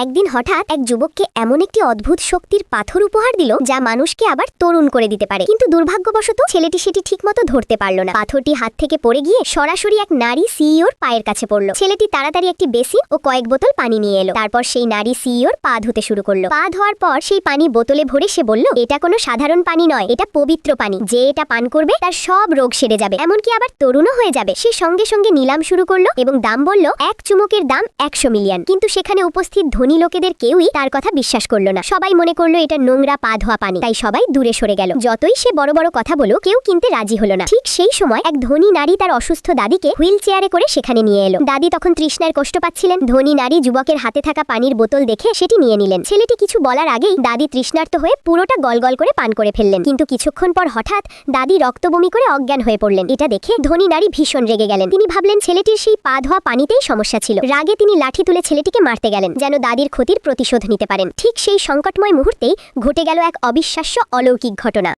একদিন হঠাৎ এক যুবককে এমন একটি অদ্ভুত শক্তির পাথর উপহার দিল যা মানুষকে আবার তরুণ করে দিতে পারে, কিন্তু দুর্ভাগ্যবশত ছেলেটি সেটি ঠিকমতো ধরতে পারল না। পাথরটি হাত থেকে পড়ে গিয়ে সরাসরি এক নারী সিইওর পায়ের কাছে পড়ল। ছেলেটি তাড়াতাড়ি একটি বেসিন ও কয়েক বোতল পানি নিয়ে এলো। তারপর সেই নারী সিইওর পা ধুতে শুরু করলো। পা ধোয়ার পর সেই পানি বোতলে ভরে সে বলল, এটা কোনো সাধারণ পানি নয়, এটা পবিত্র পানি। যে এটা পান করবে তার সব রোগ সেরে যাবে, এমনকি আবার তরুণও হয়ে যাবে। সে সঙ্গে সঙ্গে নিলাম শুরু করলো এবং দাম বলল, এক চুমুকের দাম 100 মিলিয়ন। কিন্তু সেখানে উপস্থিত ধনী লোকেদের কেউই তার কথা বিশ্বাস করলো না। সবাই মনে করলো এটা নোংরা পা ধোয়া পানি, তাই সবাই দূরে সরে গেল। যতই সে বড় বড় কথা বলো, কেউ কিনতে রাজি হলো না। ঠিক সেই সময় এক ধনী নারী তার অসুস্থ দাদিকে হুইল চেয়ারে করে সেখানে নিয়ে এলো। দাদি তখন তৃষ্ণায় কষ্ট পাচ্ছিলেন। ধনী নারী যুবকের হাতে থাকা পানির বোতল দেখে সেটি নিয়ে নিলেন। ছেলেটি কিছু বলার আগেই দাদি তৃষ্ণার্ত হয়ে পুরোটা গলগল করে পান করে ফেললেন। কিন্তু কিছুক্ষণ পর হঠাৎ দাদি রক্তবমি করে অজ্ঞান হয়ে পড়লেন। এটা দেখে ধনী নারী ভীষণ রেগে গেলেন। তিনি ভাবলেন ছেলেটির সেই পা ধোয়া পানিতেই সমস্যা ছিল। রাগে তিনি লাঠি তুলে ছেলেটিকে মারতে গেলেন, যেন দাদির ক্ষতির প্রতিশোধ নিতে পারেন। ঠিক সেই সংকটময় মুহূর্তেই ঘটে গেল এক অবিশ্বাস্য অলৌকিক ঘটনা।